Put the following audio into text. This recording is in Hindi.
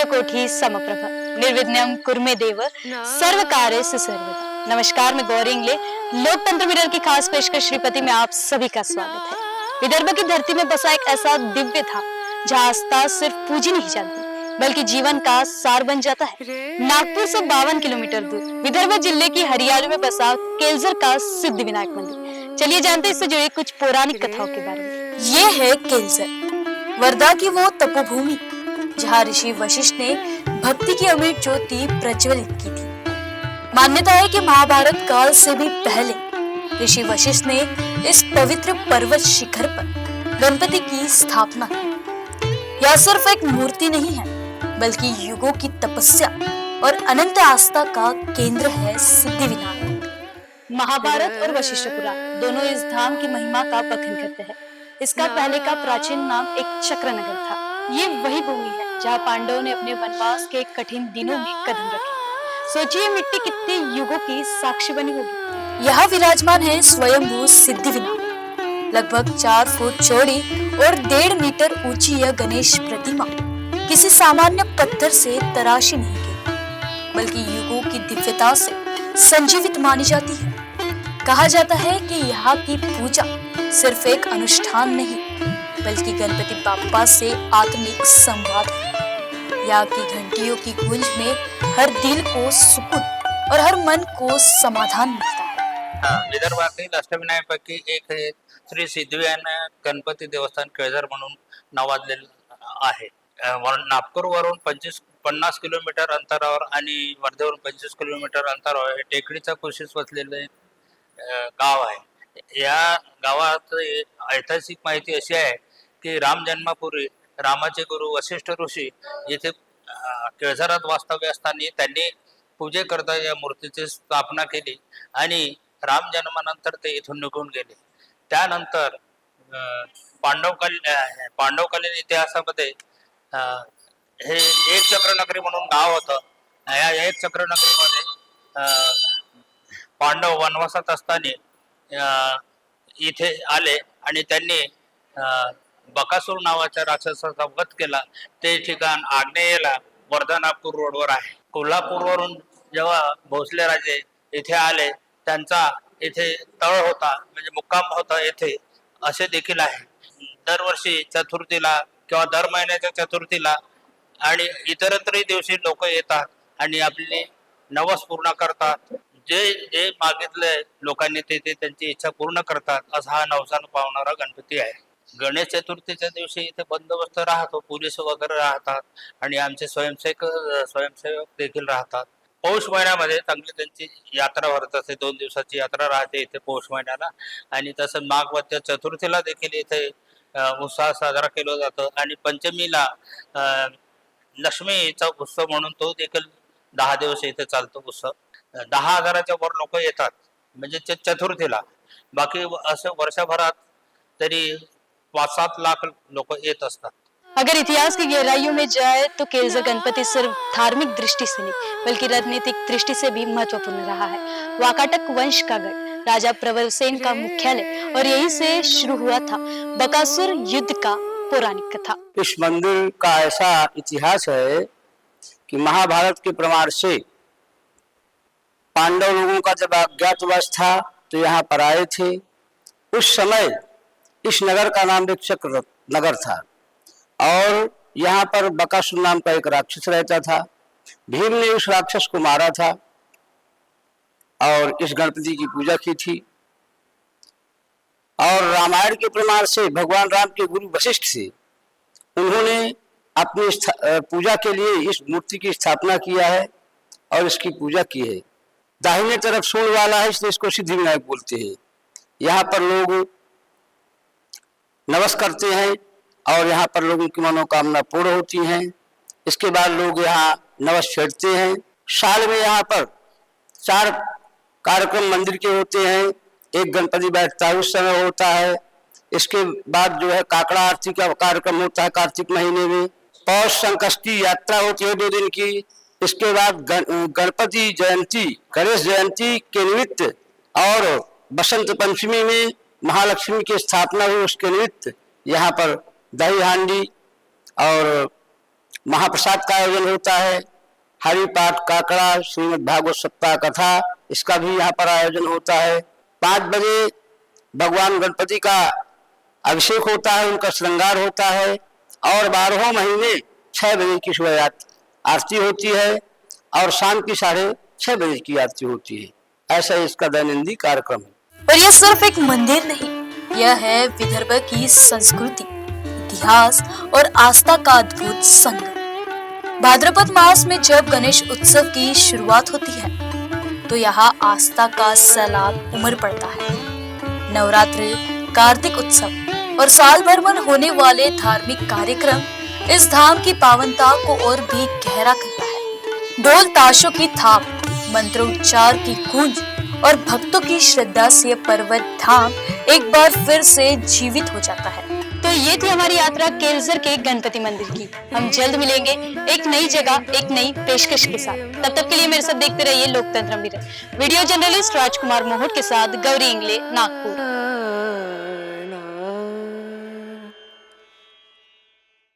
सर्वकोटि समप्रभ निर्विघ्नं कुरु देव सर्वकार्येषु सर्वदा। नमस्कार, मैं गौरी इंगले। लोकतंत्र मिरर की खास पेशकश श्रीपति में आप सभी का स्वागत है। विदर्भ की धरती में बसा एक ऐसा दिव्य था जहाँ आस्था सिर्फ पूजी नहीं जाती बल्कि जीवन का सार बन जाता है। नागपुर से 52 किलोमीटर दूर विदर्भ जिले की हरियाली में बसा केलझर का सिद्धि विनायक मंदिर। चलिए जानते हैं इससे जुड़ी कुछ पौराणिक कथाओं के बारे में। ये है केलझर, वर्धा की वो तपोभूमि जहाँ ऋषि वशिष्ठ ने भक्ति की अमृत ज्योति प्रज्वलित की थी। मान्यता है कि महाभारत काल से भी पहले ऋषि वशिष्ठ ने इस पवित्र पर्वत शिखर पर गणपति की स्थापना की। यह सिर्फ एक मूर्ति नहीं है बल्कि युगों की तपस्या और अनंत आस्था का केंद्र है सिद्धि विनायक। महाभारत और वशिष्ठ पुराण दोनों इस धाम की महिमा का बखान करते हैं। इसका पहले का प्राचीन नाम एक चक्र नगर था। ये वही भूमि है जहाँ पांडवों ने अपने वनवास के कठिन दिनों में कदम रखे। सोचिए मिट्टी कितने युगों की साक्षी बनी होगी। यहाँ विराजमान है स्वयंभू सिद्धि विनायक। लगभग 4 फुट चौड़ी और 1.5 मीटर ऊंची यह गणेश प्रतिमा किसी सामान्य पत्थर से तराशी नहीं गई बल्कि युगों की दिव्यता से संजीवित मानी जाती है। कहा जाता है कि यहाँ की पूजा सिर्फ एक अनुष्ठान नहीं बल्कि गणपति बाप्पा से आत्मिक संवाद है। यहाँ की घंटियों की गूंज में हर दिल को सुकून और हर मन को समाधान मिलता है। विदर्भातील अष्टविनायकापैकी एक हे श्री सिद्धिविनायक गणपती देवस्थान केळझर म्हणून नावाजलेलं आहे। नागपूर वरून 50 किलोमीटर अंतरावर आणि वर्धेवरून 25 किलोमीटर अंतरावर हे टेकडीच्या कुशीस वसलेले गाव आहे। या गावात ऐतिहासिक माहिती अशी आहे की राम जन्मापूर्वी रामाचे गुरु वशिष्ठ ऋषी येथे केळझरात वास्तव्य असताना त्यांनी पूजेकरता या मूर्तीची स्थापना केली आणि राम जन्मानंतर ते इथून निघून गेले। त्यानंतर पांडवकालीन इतिहासामध्ये हे एक चक्रनगरी म्हणून गाव होतं। या एक चक्रनगरीमध्ये पांडव वनवासात असताना इथे आले आणि त्यांनी बकासूर नावाच्या राक्षसाचा वध केला। ते ठिकाण आग्नेयेला वर्धा नागपूर रोडवर आहे। कोल्हापूरवरून जेव्हा भोसले राजे इथे आले त्यांचा इथे तळ होता म्हणजे मुक्काम होता येथे असे देखील आहे। दरवर्षी चतुर्थीला किंवा दर महिन्याच्या चतुर्थीला आणि इतरत्रही दिवशी लोक येतात आणि आपली नवस पूर्ण करतात। जे जे मागितले लोकांनी ते त्यांची इच्छा पूर्ण करतात। असा हा नवसान पावणारा गणपती आहे। गणेश चतुर्थीच्या दिवशी इथे बंदोबस्त राहतो, पोलीस वगैरे राहतात आणि आमचे स्वयंसेवक देखील राहतात। पौष महिन्यामध्ये चांगली त्यांची यात्रा भरत असते। 2 दिवसाची यात्रा राहते इथे पौष महिन्याला आणि तसं माघवत्या चतुर्थीला देखील इथे उत्साह साजरा केला जातो आणि पंचमीला लक्ष्मीचा उत्सव म्हणून तो देखील 10 दिवस इथे चालतो उत्सव। 10,000च्या वर लोक येतात म्हणजे चतुर्थीला। बाकी असं वर्षभरात तरी 5-7 लाख लोक येत असतात। अगर इतिहास की गहराइयों में जाए तो केलझर गणपति सिर्फ धार्मिक दृष्टि से नहीं बल्कि राजनीतिक दृष्टि से भी महत्वपूर्ण रहा है। वाकाटक वंश का गढ़ राजा प्रवरसेन का मुख्यालय और यहीं से शुरू हुआ था बकासुर युद्ध का पौराणिक कथा। इस मंदिर का ऐसा इतिहास है कि महाभारत के प्रमाण से पांडव लोगों का जब अज्ञातवास था तो यहाँ पर आए थे। उस समय इस नगर का नाम एक चक्र नगर था और यहाँ पर बकासुर नाम का एक राक्षस रहता था। भीम ने उस राक्षस को मारा था और इस गणपति की पूजा की थी। और रामायण के प्रमाण से भगवान राम के गुरु वशिष्ठ थे, उन्होंने अपनी पूजा के लिए इस मूर्ति की स्थापना किया है और इसकी पूजा की है। दाहिने तरफ सूंड वाला है इसलिए इसको सिद्धि विनायक बोलते हैं। यहाँ पर लोग नवस करते हैं और यहाँ पर लोगों की मनोकामना पूर्ण होती हैं। इसके बाद लोग यहाँ नवस फेरते हैं। साल में यहाँ पर 4 कार्यक्रम मंदिर के होते हैं। एक गणपति बैठता है उस समय होता है। इसके बाद जो है काकड़ा आरती का कार्यक्रम होता है कार्तिक महीने में। पौष संकष्टी यात्रा होती है 2 दिन की। इसके बाद गणपति जयंती गणेश जयंती के निमित्त और बसंत पंचमी में महालक्ष्मी की स्थापना हुई उसके निमित्त यहाँ पर दही हांडी और महाप्रसाद का आयोजन होता है, हरिपाठ, काकड़ा, श्रीमद् भागवत सप्ताह कथा, इसका भी यहाँ पर आयोजन होता है। 5 बजे भगवान गणपति का अभिषेक होता है, उनका श्रृंगार होता है और 12 महीने 6 बजे की सुबह आरती होती है और शाम की 6:30 बजे की आरती होती है। ऐसा इसका दैनंदिन कार्यक्रम है। पर यह सिर्फ एक मंदिर नहीं, यह है विदर्भ की संस्कृति, इतिहास और आस्था का अद्भुत संगम। भाद्रपद मास में जब गणेश उत्सव की शुरुआत होती है तो यहाँ आस्था का सैलाब उमड़ पड़ता है। नवरात्रि, कार्तिक उत्सव और साल भर में होने वाले धार्मिक कार्यक्रम इस धाम की पावनता को और भी गहरा करता है। ढोल ताशों की थाप, मंत्रोच्चार की गूंज और भक्तों की श्रद्धा से पर्वत धाम एक बार फिर से जीवित हो जाता है। तो ये थी हमारी यात्रा केलझर के गणपति मंदिर की। हम जल्द मिलेंगे एक नई जगह, एक नई पेशकश के साथ। तब तक के लिए मेरे साथ देखते रहिए लोकतंत्र मिरर। वीडियो जर्नलिस्ट राजकुमार मोहट के साथ गौरी इंगले, नागपुर।